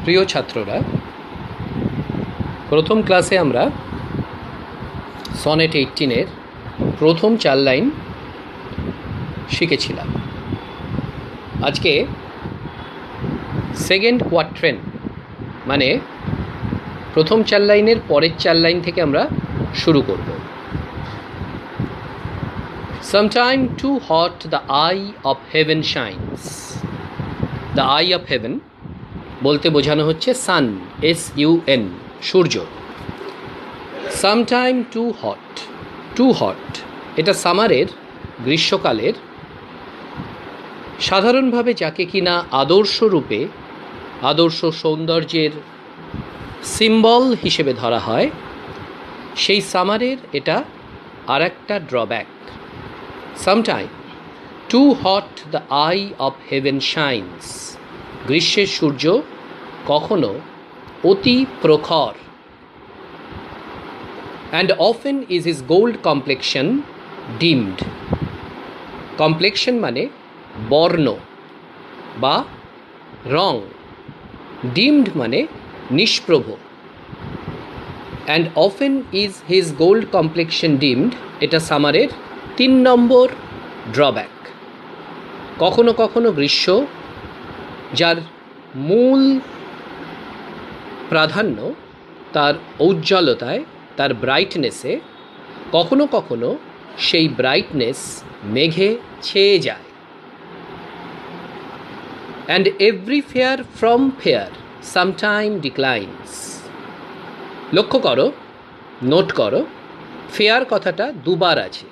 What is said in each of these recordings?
প্রিয় ছাত্ররা, প্রথম ক্লাসে আমরা সনেট 18-এর প্রথম 4 লাইন শিখেছিলাম। আজকে সেকেন্ড কোয়াট্রেন মানে প্রথম 4 লাইনের পরের 4 লাইন থেকে আমরা শুরু করব। Sometime too hot the eye of heaven shines. The eye of heaven বলতে বোঝানো হচ্ছে সান, SUN, সূর্য। সামটাইম টু হট এটা সামারের, গ্রীষ্মকালের, সাধারণভাবে যাকে কিনা আদর্শ সৌন্দর্যের সিম্বল হিসেবে ধরা হয়, সেই সামারের এটা আর একটা drawback. Sometime too hot the eye of heaven shines. গ্রীষ্মের সূর্য কখনো অতি প্রখর। And often is his gold complexion dimmed. Complexion মানে বর্ণ বা রং, ডিমড মানে নিষ্প্রভ। And often is his gold complexion dimmed, এটা সামারের 3 নম্বর ড্রব্যাক। কখনো কখনো গ্রীষ্ম, যার মূল প্রাধান্য তার ঔজ্জ্বলতায়, তার ব্রাইটনেসে, কখনো কখনো সেই ব্রাইটনেস মেঘে ছেয়ে যায়। And every fair from fair sometime declines. লক্ষ্য করো, নোট করো, ফেয়ার কথাটা দুবার আছে।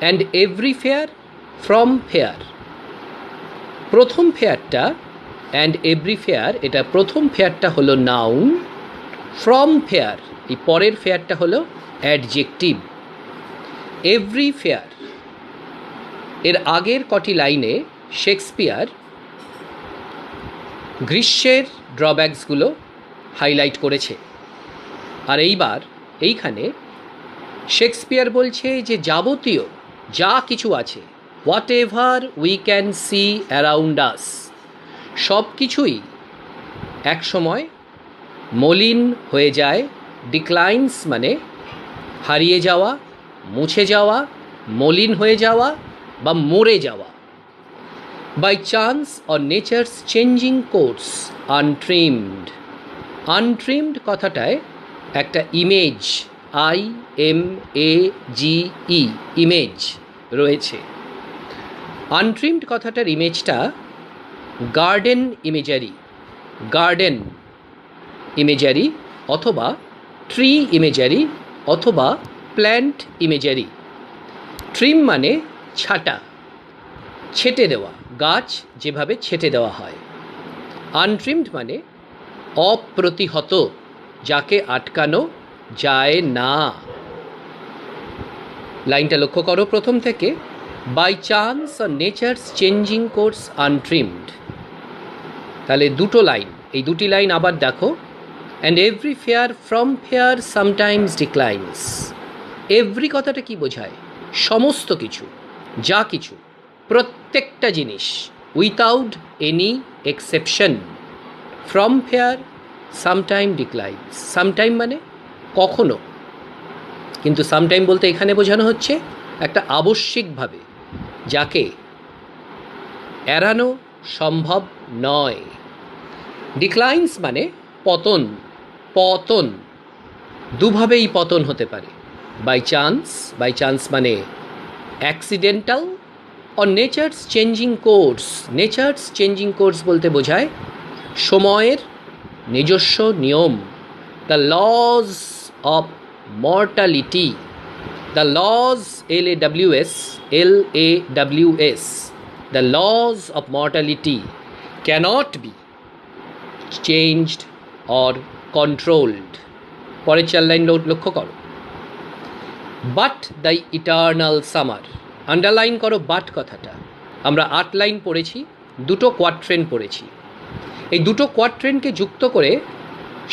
And every fair from fair, প্রথম ফেয়ারটা অ্যান্ড এভরি ফেয়ার, এটা প্রথম ফেয়ারটা হলো নাউন, ফ্রম ফেয়ার এই পরের ফেয়ারটা হলো অ্যাডজেক্টিভ। এভরি ফেয়ার এর আগের কটি লাইনে শেক্সপিয়ার গ্রীষ্মের ড্রব্যাকসগুলো হাইলাইট করেছে। আর এইবার এইখানে শেক্সপিয়ার বলছে যে যাবতীয় যা কিছু আছে, what ever we can see around us, সব কিছুই একসময় মলিন হয়ে যায়। ডিক্লাইন্স মানে হারিয়ে যাওয়া, মুছে যাওয়া, মলিন হয়ে যাওয়া বা মরে যাওয়া। By chance or nature's changing course untrimmed. Untrimmed কথাটায় একটা ইমেজ, IMAGE, ইমেজ রয়েছে। আনট্রিমড কথাটার ইমেজটা গার্ডেন ইমেজারি অথবা ট্রি ইমেজারি অথবা প্ল্যান্ট ইমেজারি। ট্রিম মানে ছাটা, ছেটে দেওয়া, গাছ যেভাবে ছেটে দেওয়া হয়। আনট্রিমড মানে অপ্রতিহত, যাকে আটকানো যায় না। লাইনটা লক্ষ্য করো প্রথম থেকে, by chance or nature's changing course untrimmed. তাহলে দুটো লাইন, এই দুটি লাইন আবার দেখো। And every fair from fair sometimes declines. Every কথাটা কি বোঝায়? সমস্ত কিছু, যা কিছু, প্রত্যেকটা জিনিস, without any exception. From fair sometime declines. Sometime মানে কখনো, কিন্তু সামটাইম বলতে এখানে বোঝানো হচ্ছে একটা আবশ্যিকভাবে, যাকে এড়ানো সম্ভব নয়। ডিক্লাইন্স মানে পতন, দুভাবেই পতন হতে পারে। বাই চান্স মানে accidental, or nature's changing course বলতে বোঝায় সময়ের নিজস্ব নিয়ম। The laws of mortality, the laws LAWS, the laws of mortality cannot be changed or controlled. পরের 4 লাইন লক্ষ্য করো। But the eternal summer, underline করো বাট কথাটা। আমরা 8 লাইন পড়েছি, দুটো কোয়াট্রেন পড়েছি। এই দুটো কোয়াট্রেনকে যুক্ত করে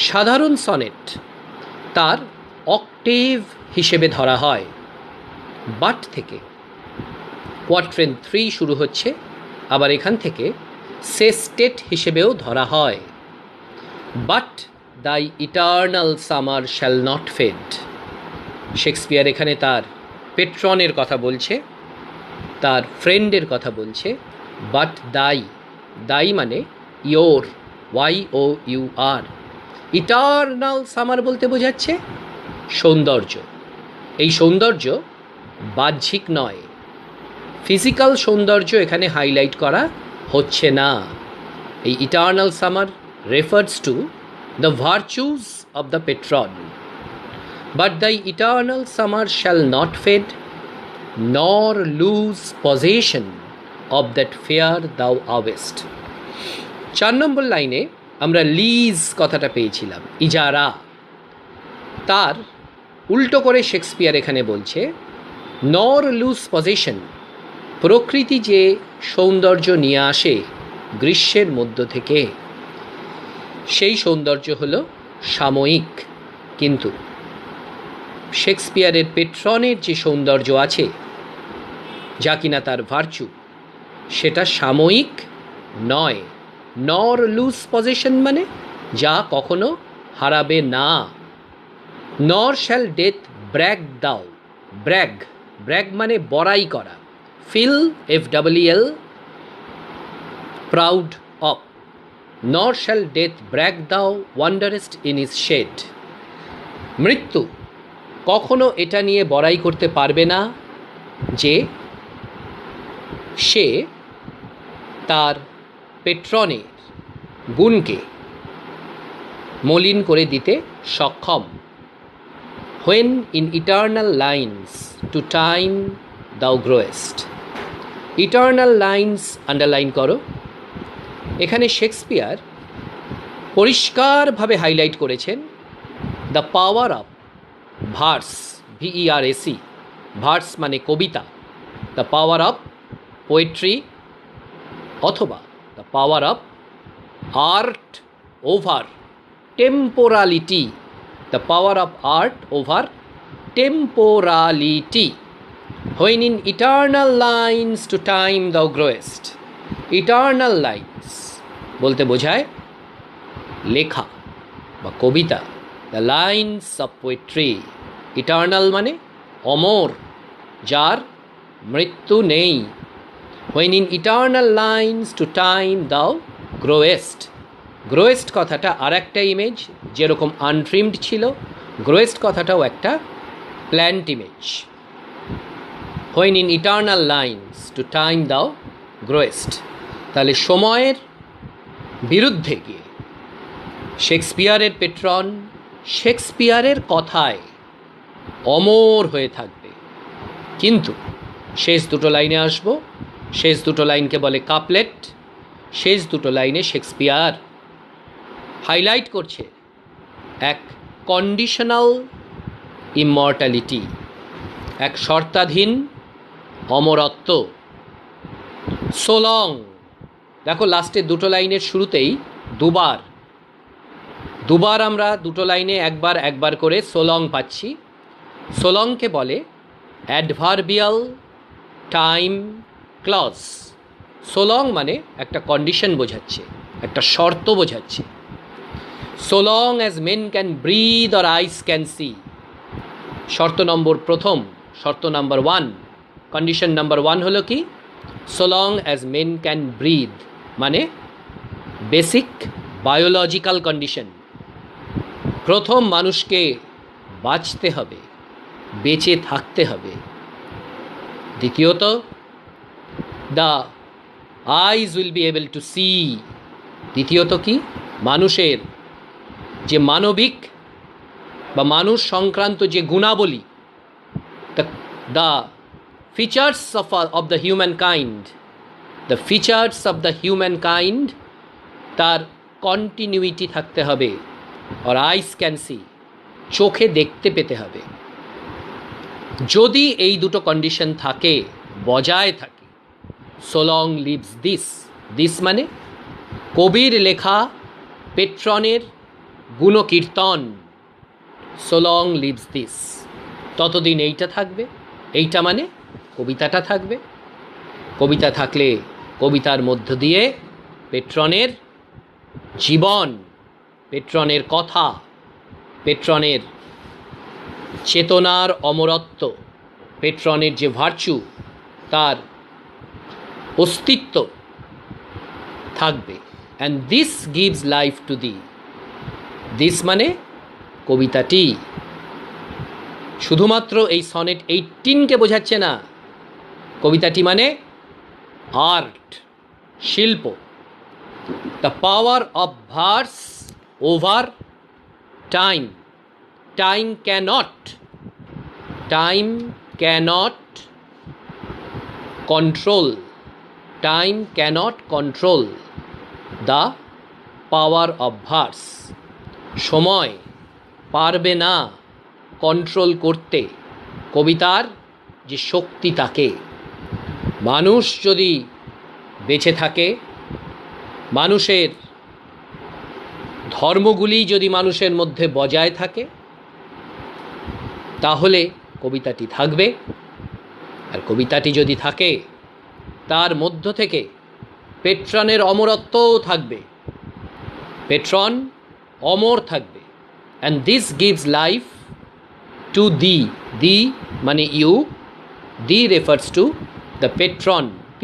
সাধারণ সনেট তার অক্টেভ হিসেবে ধরা হয়। বাট থেকে কোয়াট্রেন 3 শুরু হচ্ছে, আবার এখান থেকে সেস্টেট হিসেবেও ধরা হয়। But thy eternal summer shall not fade. Shakespeare এখানে তার পেট্রনের কথা বলছে, তার ফ্রেন্ডের কথা বলছে। বাট দাই মানে ইয়োর, YOUR। ইটার্নাল সামার বলতে বোঝাচ্ছে সৌন্দর্য। এই সৌন্দর্য বাহ্যিক নয়, ফিজিক্যাল সৌন্দর্য এখানে হাইলাইট করা হচ্ছে না। এই eternal summer refers to the virtues of the patron. But the eternal summer shall not fade nor lose possession of that fair thou owest. 4 নম্বর লাইনে আমরা লিজ কথাটা পেয়েছিলাম, ইজারা। তার উল্টো করে শেক্সপিয়ার এখানে বলছে নর লুজ পজেশন। প্রকৃতি যে সৌন্দর্য নিয়ে আসে গ্রীষ্মের মধ্য থেকে, সেই সৌন্দর্য হল সাময়িক, কিন্তু শেক্সপিয়ারের পেট্রনের যে সৌন্দর্য আছে, যা কিনা তার ভার্চু, সেটা সাময়িক নয়। নর লুজ পজেশন মানে যা কখনো হারাবে না। Nor shall death brag thou. Brag মানে বড়াই করা। Feel, FWL, proud of. Nor shall death brag thou wanderest in his shade. মৃত্যু কখনো এটা নিয়ে বড়াই করতে পারবে না যে সে তার পেট্রনের গুণকে মলিন করে দিতে সক্ষম। When in eternal lines to time thou growest. Eternal lines underline করো। এখানে শেক্সপিয়ার পরিষ্কারভাবে হাইলাইট করেছেন the power of verse, VERS। Verse মানে কবিতা। দ্য পাওয়ার অফ পোয়েট্রি অথবা the power of art over temporality. The power of art over temporality. When in eternal lines to time thou growest. Eternal lines বলতে বোঝায় লেখা বা কবিতা। The lines of poetry. Eternal মানে অমর, যার মৃত্যু নেই। When in eternal lines to time thou growest. গ্রোয়েস্ট কথাটা আর একটা ইমেজ, যেরকম আনট্রিমড ছিল, গ্রোয়েস্ট কথাটাও একটা plant image. When in eternal lines to time thou growest. তাহলে সময়ের বিরুদ্ধে গিয়ে শেক্সপিয়ারের পেট্রন শেক্সপিয়ারের কথায় অমর হয়ে থাকবে। কিন্তু শেষ দুটো লাইনে আসবো। শেষ দুটো লাইনকে বলে কাপলেট। শেষ দুটো লাইনে শেক্সপিয়ার হাইলাইট করছে এক কন্ডিশনাল ইমর্টালিটি, এক শর্তাধীন অমরত্ব। সোলং, দেখো লাস্টের দুটো লাইনের শুরুতেই দুবার আমরা দুটো লাইনে একবার করে সোলং পাচ্ছি। সোলংকে বলে অ্যাডভার্বিয়াল টাইম ক্লজ। সোলং মানে একটা কন্ডিশন বোঝাচ্ছে, একটা শর্ত বোঝাচ্ছে। So long as men can breathe or eyes can see. শর্ত নম্বর প্রথম, শর্ত নাম্বার 1, কন্ডিশন নাম্বার 1 হলো কি? So long as men can breathe, মানে বেসিক বায়োলজিক্যাল কন্ডিশন। প্রথম মানুষকে বাঁচতে হবে, বেঁচে থাকতে হবে। দ্বিতীয়ত, the eyes will be able to see. দ্বিতীয়ত কি? মানুষের যে মানবিক বা মানুষ সংক্রান্ত যে গুণাবলী, the features of the human kind, the features of the human kind, তার কন্টিনিউইটি থাকতে হবে। আর আইস ক্যান সি, চোখে দেখতে পেতে হবে। যদি এই দুটো কন্ডিশন থাকে, বজায় থাকে, সো লং লিভস দিস মানে কবির লেখা পেট্রনের গুণকীর্তন, সো লং লিভস দিস, ততদিন এইটা থাকবে। এইটা মানে কবিতাটা থাকবে। কবিতা থাকলে কবিতার মধ্য দিয়ে পেট্রনের জীবন পেট্রনের কথা, পেট্রনের চেতনার অমরত্ব, পেট্রনের যে ভার্চু, তার অস্তিত্ব থাকবে। And this gives life to the, this মানে কবিতাটি। শুধুমাত্র এই সনেট 18কে বোঝাচ্ছে না, কবিতাটি মানে আর্ট, শিল্প। The power of verse over time, time cannot control, time cannot control the power of verse. সময় পারবে না কন্ট্রোল করতে কবিতার যে শক্তি তাকে। মানুষ যদি বেঁচে থাকে, মানুষের ধর্মগুলি যদি মানুষের মধ্যে বজায় থাকে, তাহলে কবিতাটি থাকবে। আর কবিতাটি যদি থাকে, তার মধ্য থেকে পেট্রনের অমরত্বও থাকবে, পেট্রন অমর থাকবে। And this gives life to thee, thee মানে you, thee refers to the patron, P